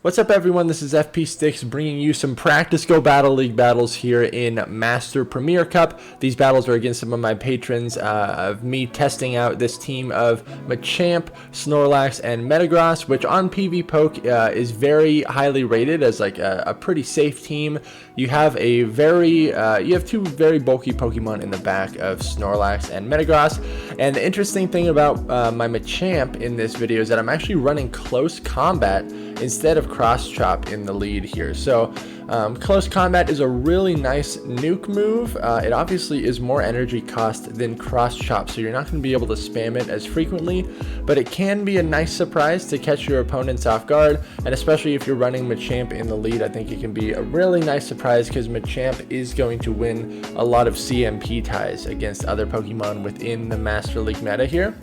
What's up, everyone? This is FP Sticks bringing you some Practice Go Battle League battles here in Master Premier Cup. These battles are against some of my patrons of me testing out this team of Machamp, Snorlax, and Metagross, which on PvPoke is very highly rated as like a pretty safe team. You have two very bulky Pokemon in the back of Snorlax and Metagross. And the interesting thing about my Machamp in this video is that I'm actually running close combat instead of cross chop in the lead here. So close combat is a really nice nuke move. It obviously is more energy cost than cross chop, so you're not going to be able to spam it as frequently, but it can be a nice surprise to catch your opponents off guard, and especially if you're running Machamp in the lead, I think it can be a really nice surprise because Machamp is going to win a lot of CMP ties against other Pokemon within the Master League meta here.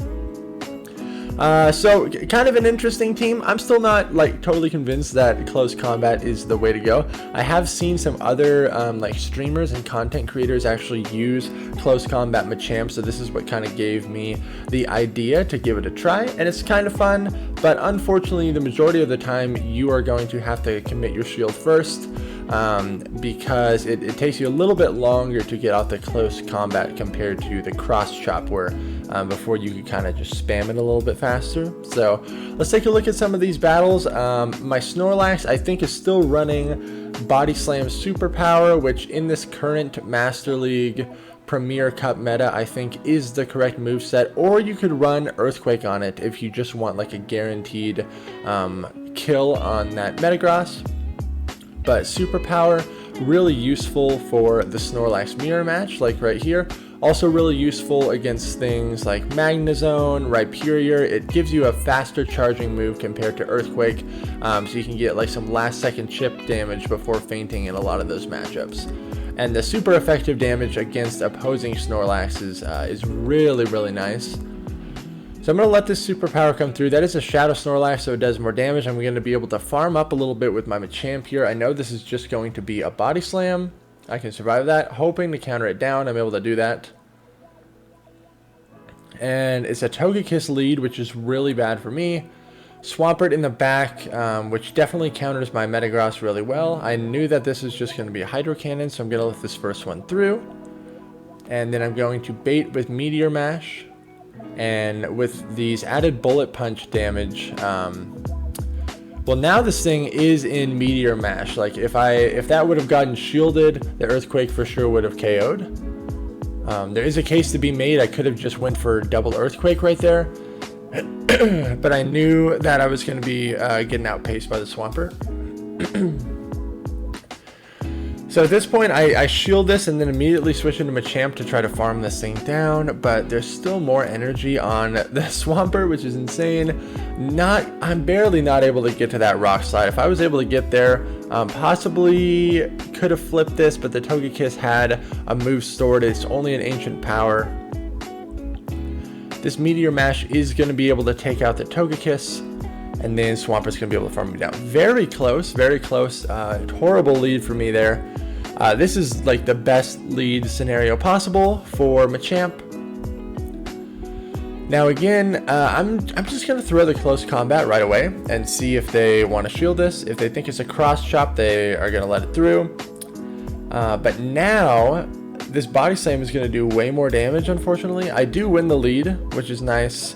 So kind of an interesting team. I'm still not like totally convinced that close combat is the way to go. I have seen some other like streamers and content creators actually use close combat Machamp, so this is what kind of gave me the idea to give it a try, and it's kind of fun, but unfortunately the majority of the time you are going to have to commit your shield first, because it takes you a little bit longer to get out the close combat compared to the cross chop, where before you could kind of just spam it a little bit faster. So let's take a look at some of these battles. My Snorlax I think is still running Body Slam Superpower, which in this current Master League Premier Cup meta I think is the correct moveset, or you could run Earthquake on it if you just want like a guaranteed kill on that Metagross. But Superpower, really useful for the Snorlax mirror match, like right here. Also really useful against things like Magnezone, Rhyperior. It gives you a faster charging move compared to Earthquake, so you can get like some last second chip damage before fainting in a lot of those matchups. And the super effective damage against opposing Snorlaxes is really nice. So I'm going to let this Superpower come through. That is a Shadow Snorlax, so it does more damage. I'm going to be able to farm up a little bit with my Machamp here. I know this is just going to be a Body Slam. I can survive that. Hoping to counter it down, I'm able to do that. And it's a Togekiss lead, which is really bad for me. Swampert in the back, which definitely counters my Metagross really well. I knew that this is just going to be a Hydro Cannon, so I'm going to let this first one through. And then I'm going to bait with Meteor Mash. And with these added Bullet Punch damage, well, now this thing is in Meteor Mash. Like if that would have gotten shielded, the Earthquake for sure would have KO'd. There is a case to be made. I could have just went for double Earthquake right there, but I knew that I was going to be getting outpaced by the Swampert. So at this point, I shield this and then immediately switch into Machamp to try to farm this thing down, but there's still more energy on the Swampert, which is insane. I'm barely not able to get to that Rock Slide. If I was able to get there, possibly could have flipped this, but the Togekiss had a move stored. It's only an Ancient Power. This Meteor Mash is going to be able to take out the Togekiss, and then Swampert's going to be able to farm me down. Very close, very close. Horrible lead for me there. This is like the best lead scenario possible for Machamp. Now again, I'm just going to throw the close combat right away and see if they want to shield this. If they think it's a cross chop, they are going to let it through. But now, this Body Slam is going to do way more damage, unfortunately. I do win the lead, which is nice.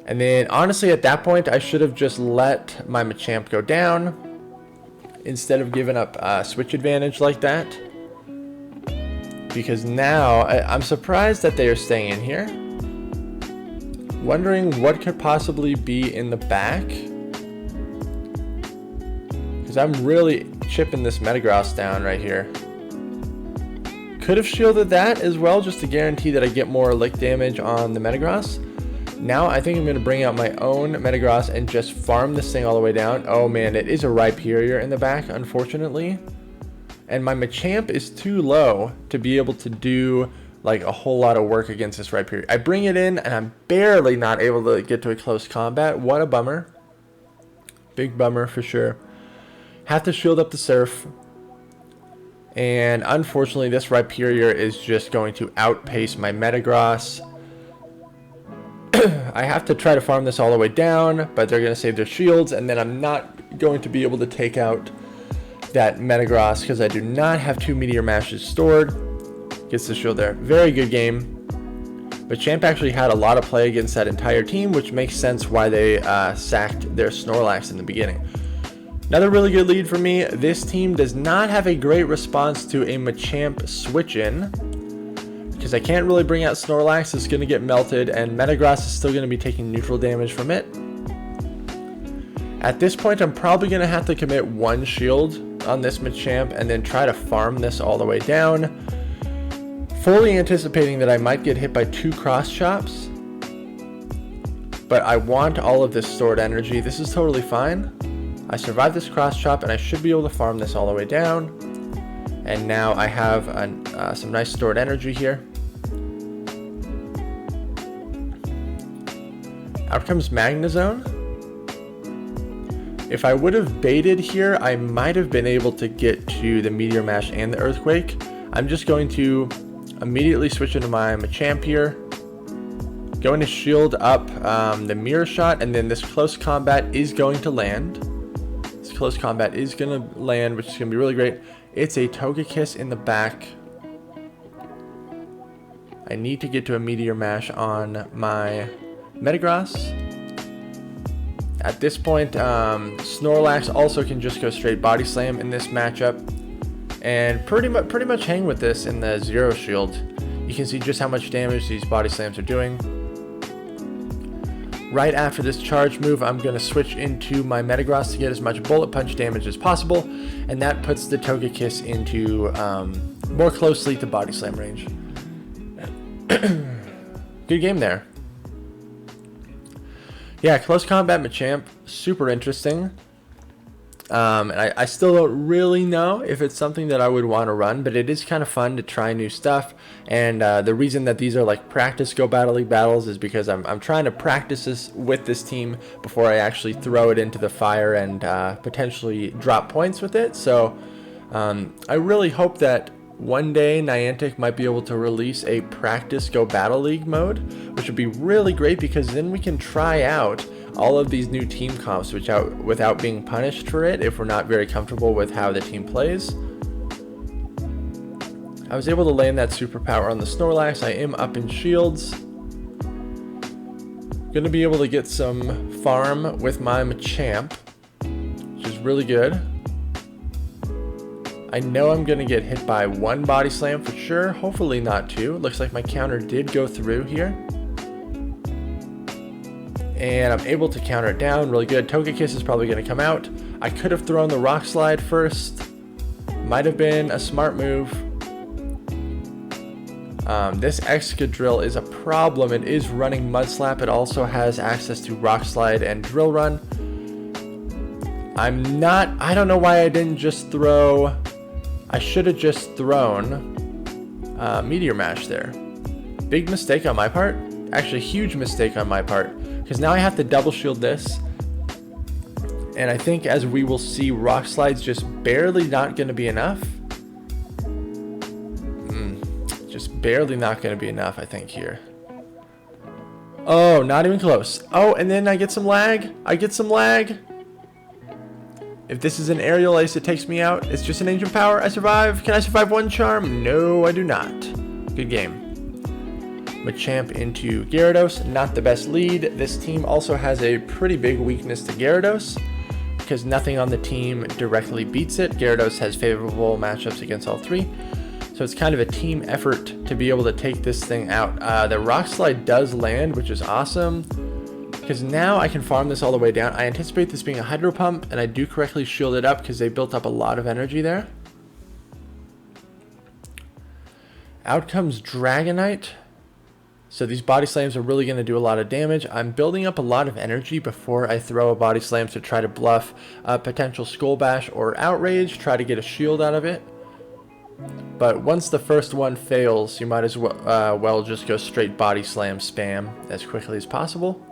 And then, honestly, at that point, I should have just let my Machamp go down instead of giving up switch advantage like that. Because now, I'm surprised that they are staying in here. Wondering what could possibly be in the back. Because I'm really chipping this Metagross down right here. Could have shielded that as well, just to guarantee that I get more lick damage on the Metagross. Now I think I'm going to bring out my own Metagross and just farm this thing all the way down. Oh man, it is a Rhyperior in the back, unfortunately. And my Machamp is too low to be able to do like a whole lot of work against this Rhyperior. I bring it in and I'm barely not able to get to a close combat. What a bummer. Big bummer for sure. Have to shield up the Surf. And unfortunately this Rhyperior is just going to outpace my Metagross. I have to try to farm this all the way down, but they're going to save their shields, and then I'm not going to be able to take out that Metagross because I do not have 2 Meteor Mashes stored. Gets the shield there. Very good game. MACHAMP actually had a lot of play against that entire team, which makes sense why they sacked their Snorlax in the beginning. Another really good lead for me. This team does not have a great response to a MACHAMP switch-in, because I can't really bring out Snorlax. It's going to get melted, and Metagross is still going to be taking neutral damage from it. At this point, I'm probably going to have to commit 1 shield on this MACHAMP and then try to farm this all the way down, fully anticipating that I might get hit by 2 cross chops. But I want all of this stored energy. This is totally fine. I survived this cross chop, and I should be able to farm this all the way down. And now I have some nice stored energy here. Out comes Magnezone. If I would have baited here, I might have been able to get to the Meteor Mash and the Earthquake. I'm just going to immediately switch into my MACHAMP here. Going to shield up the Mirror Shot, and then this Close Combat is going to land. This Close Combat is going to land, which is going to be really great. It's a Togekiss in the back. I need to get to a Meteor Mash on my Metagross. At this point, Snorlax also can just go straight Body Slam in this matchup, and pretty much hang with this in the Zero Shield. You can see just how much damage these Body Slams are doing. Right after this charge move, I'm going to switch into my Metagross to get as much Bullet Punch damage as possible, and that puts the Togekiss into more closely to Body Slam range. Good game there. Yeah, Close Combat MACHAMP, super interesting. And I still don't really know if it's something that I would want to run, but it is kind of fun to try new stuff. And the reason that these are like practice Go Battle League battles is because I'm trying to practice this with this team before I actually throw it into the fire and potentially drop points with it. So I really hope that one day Niantic might be able to release a practice Go Battle League mode, which would be really great because then we can try out all of these new team comps without being punished for it if we're not very comfortable with how the team plays. I was able to land that superpower on the Snorlax. I am up in shields. Gonna be able to get some farm with my MACHAMP, which is really good. I know I'm going to get hit by 1 Body Slam for sure, hopefully not 2. Looks like my counter did go through here. And I'm able to counter it down, really good. Togekiss is probably going to come out. I could have thrown the Rock Slide first. Might have been a smart move. This Excadrill is a problem. It is running Mud Slap. It also has access to Rock Slide and Drill Run. I don't know why I didn't just throw... I should have just thrown Meteor Mash there. Big mistake on my part. Actually, huge mistake on my part. Because now I have to double shield this. And I think as we will see, Rock Slide's just barely not going to be enough. Just barely not going to be enough, I think, here. Oh, not even close. Oh, and then I get some lag. If this is an aerial ace that takes me out, it's just an ancient power. I survive. Can I survive 1 charm? No, I do not. Good game. MACHAMP into Gyarados. Not the best lead. This team also has a pretty big weakness to Gyarados because nothing on the team directly beats it. Gyarados has favorable matchups against all 3. So it's kind of a team effort to be able to take this thing out. The Rock Slide does land, which is awesome. Because now I can farm this all the way down. I anticipate this being a Hydro Pump, and I do correctly shield it up because they built up a lot of energy there. Out comes Dragonite. So these Body Slams are really going to do a lot of damage. I'm building up a lot of energy before I throw a Body Slam to try to bluff a potential Skull Bash or Outrage, try to get a shield out of it. But once the first one fails, you might as well just go straight Body Slam spam as quickly as possible.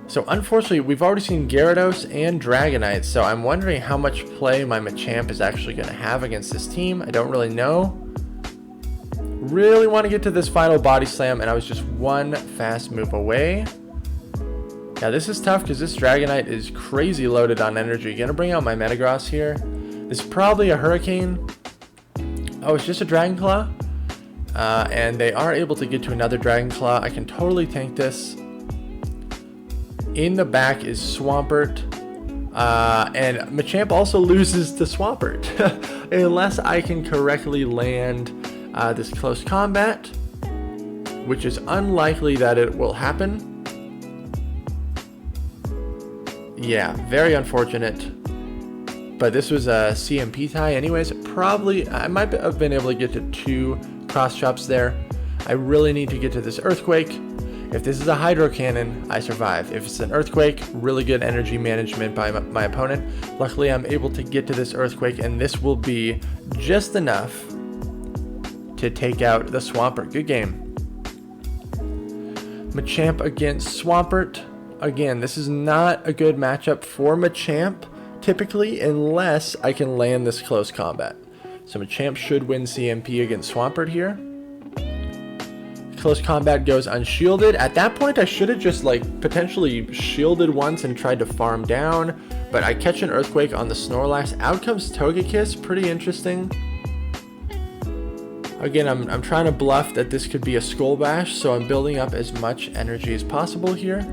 So unfortunately, we've already seen Gyarados and Dragonite, so I'm wondering how much play my MACHAMP is actually going to have against this team. I don't really know. Really want to get to this final body slam, and I was just one fast move away. Yeah, this is tough because this Dragonite is crazy loaded on energy. Gonna bring out my Metagross here. This is probably a Hurricane. Oh, it's just a Dragon Claw. And they are able to get to another Dragon Claw. I can totally tank this. In the back is Swampert. And Machamp also loses to Swampert. Unless I can correctly land this close combat, which is unlikely that it will happen. Yeah, very unfortunate. But this was a CMP tie anyways. Probably, I might have been able to get to 2 cross chops there. I really need to get to this Earthquake. If this is a Hydro Cannon, I survive. If it's an Earthquake, really good energy management by my opponent. Luckily, I'm able to get to this Earthquake, and this will be just enough to take out the Swampert. Good game. Machamp against Swampert. Again, this is not a good matchup for Machamp, typically, unless I can land this close combat. So Machamp should win CMP against Swampert here. Close combat goes unshielded. At that point, I should have just like potentially shielded once and tried to farm down, but I catch an Earthquake on the Snorlax. Out comes Togekiss, pretty interesting. Again, I'm trying to bluff that this could be a Skull Bash, so I'm building up as much energy as possible here.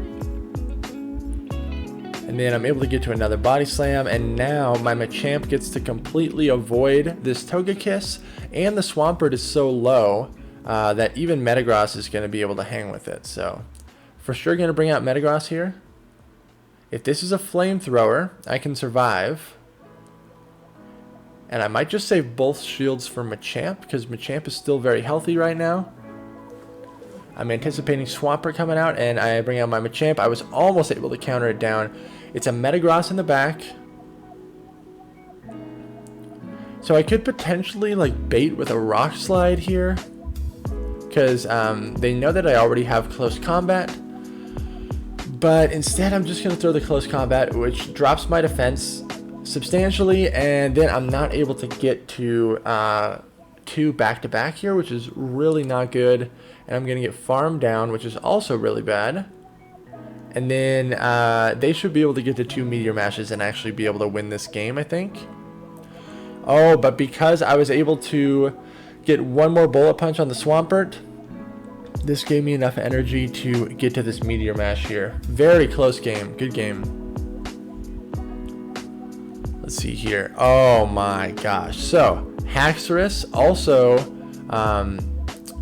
And then I'm able to get to another Body Slam, and now my Machamp gets to completely avoid this Togekiss, and the Swampert is so low that even Metagross is going to be able to hang with it. So for sure going to bring out Metagross here. If this is a Flamethrower, I can survive. And I might just save both shields for Machamp, because Machamp is still very healthy right now. I'm anticipating Swampert coming out, and I bring out my Machamp. I was almost able to counter it down. It's a Metagross in the back. So I could potentially like bait with a Rock Slide here, because they know that I already have close combat. But instead, I'm just going to throw the close combat, which drops my defense substantially, and then I'm not able to get to 2 back-to-back here, which is really not good. And I'm going to get farmed down, which is also really bad. And then they should be able to get to 2 Meteor Mashes and actually be able to win this game, I think. Oh, but because I was able to get one more Bullet Punch on the Swampert, this gave me enough energy to get to this Meteor Mash here. Very close game. Good game. Let's see here. Oh my gosh. So, Haxorus also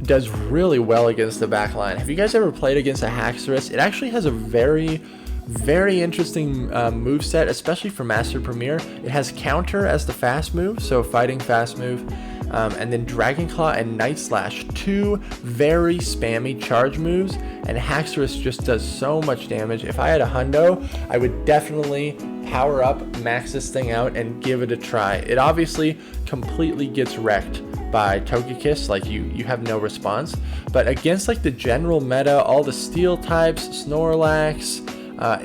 does really well against the backline. Have you guys ever played against a Haxorus? It actually has a very interesting moveset, especially for Master Premier. It has Counter as the fast move, so fighting fast move. And then Dragon Claw and Night Slash, 2 very spammy charge moves, and Haxorus just does so much damage. If I had a hundo, I would definitely power up, max this thing out, and give it a try. It obviously completely gets wrecked by Togekiss, like you have no response. But against like the general meta, all the steel types, Snorlax,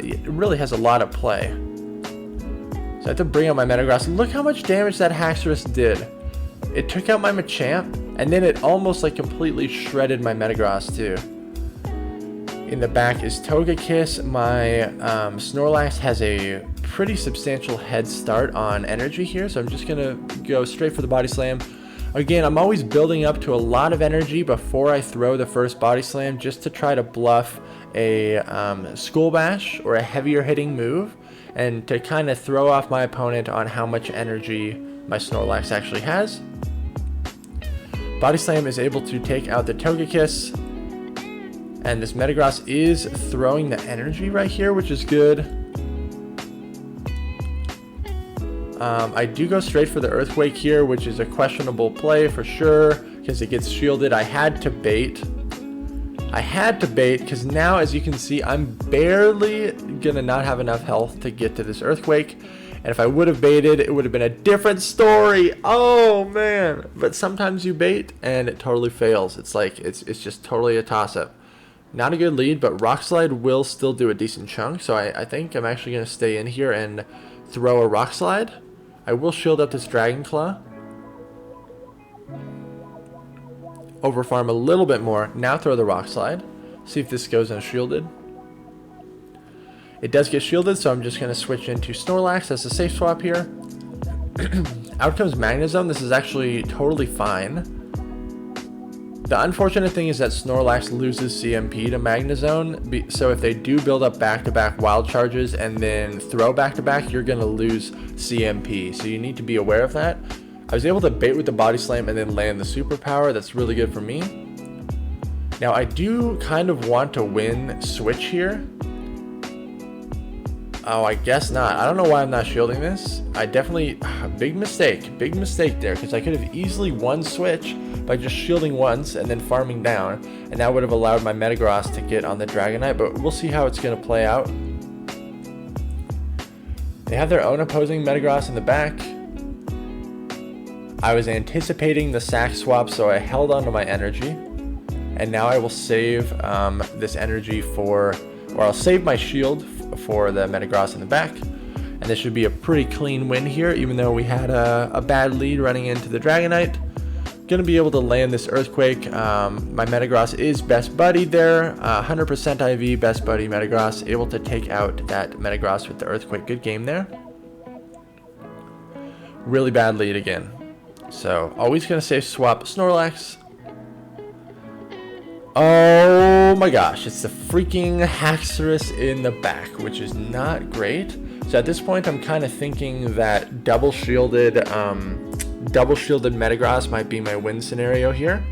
it really has a lot of play. So I have to bring out my Metagross. Look how much damage that Haxorus did. It took out my Machamp, and then it almost like completely shredded my Metagross too. In the back is Togekiss. My Snorlax has a pretty substantial head start on energy here, so I'm just gonna go straight for the Body Slam. Again, I'm always building up to a lot of energy before I throw the first Body Slam, just to try to bluff a Skull Bash or a heavier hitting move, and to kind of throw off my opponent on how much energy my Snorlax actually has. Body Slam is able to take out the Togekiss, and this Metagross is throwing the energy right here, which is good. I do go straight for the Earthquake here, which is a questionable play for sure, because it gets shielded. I had to bait because now, as you can see, I'm barely gonna not have enough health to get to this Earthquake. And if I would have baited, it would have been a different story. Oh man. But sometimes you bait and it totally fails. It's like, it's just totally a toss-up. Not a good lead, but Rock Slide will still do a decent chunk. So I think I'm actually going to stay in here and throw a Rock Slide. I will shield up this Dragon Claw. over farm a little bit more. Now throw the rock slide. See if this goes unshielded. It does get shielded, so I'm just going to switch into Snorlax as a safe swap here. Out comes Magnezone. This is actually totally fine. The unfortunate thing is that Snorlax loses CMP to Magnezone, so if they do build up back-to-back wild charges and then throw back-to-back, you're going to lose CMP, so you need to be aware of that. I was able to bait with the Body Slam and then land the superpower. That's really good for me. Now I do kind of want to win switch here. Oh, I guess not. I don't know why I'm not shielding this. I definitely, big mistake there, because I could have easily won switch by just shielding once and then farming down, and that would have allowed my Metagross to get on the Dragonite, but we'll see how it's going to play out. They have their own opposing Metagross in the back. I was anticipating the sack swap, so I held on to my energy, and now I will save this energy for, or I'll save my shield for the Metagross in the back, and this should be a pretty clean win here, even though we had a bad lead running into the Dragonite. Gonna be able to land this Earthquake. My Metagross is best buddied there, 100% IV, best buddy Metagross, able to take out that Metagross with the Earthquake. Good game there. Really bad lead again, so always gonna safe swap Snorlax. Oh my gosh, it's the freaking Haxorus in the back, which is not great. So at this point, I'm kind of thinking that double shielded Metagross might be my win scenario here.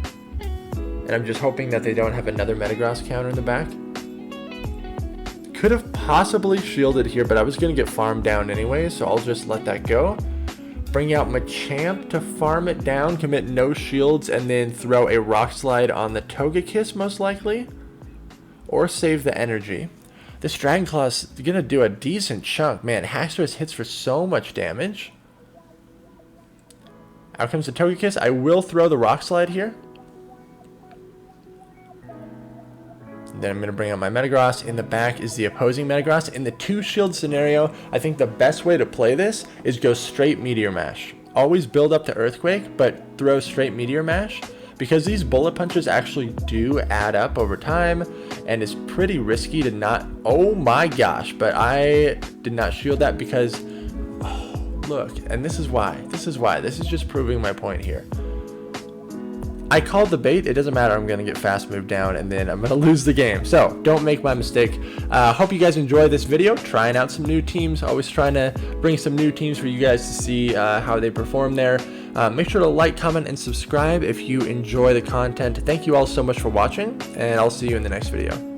And I'm just hoping that they don't have another Metagross counter in the back. Could have possibly shielded here, but I was going to get farmed down anyway, so I'll just let that go. Bring out Machamp to farm it down, commit no shields, and then throw a Rock Slide on the Togekiss most likely. Or save the energy. This Dragon Claw is going to do a decent chunk. Man, Haxorus hits for so much damage. Out comes the Togekiss. I will throw the Rock Slide here. Then I'm going to bring out my Metagross. In the back is the opposing Metagross. In the 2-shield scenario, I think the best way to play this is go straight Meteor Mash. Always build up to Earthquake, but throw straight Meteor Mash, because these bullet punches actually do add up over time, and it's pretty risky to not... Oh my gosh, but I did not shield that because... Oh, look, and this is why. This is just proving my point here. I called the bait. It doesn't matter. I'm going to get fast moved down, and then I'm going to lose the game. So don't make my mistake. Hope you guys enjoy this video. Trying out some new teams. Always trying to bring some new teams for you guys to see how they perform there. Make sure to like, comment, and subscribe if you enjoy the content. Thank you all so much for watching, and I'll see you in the next video.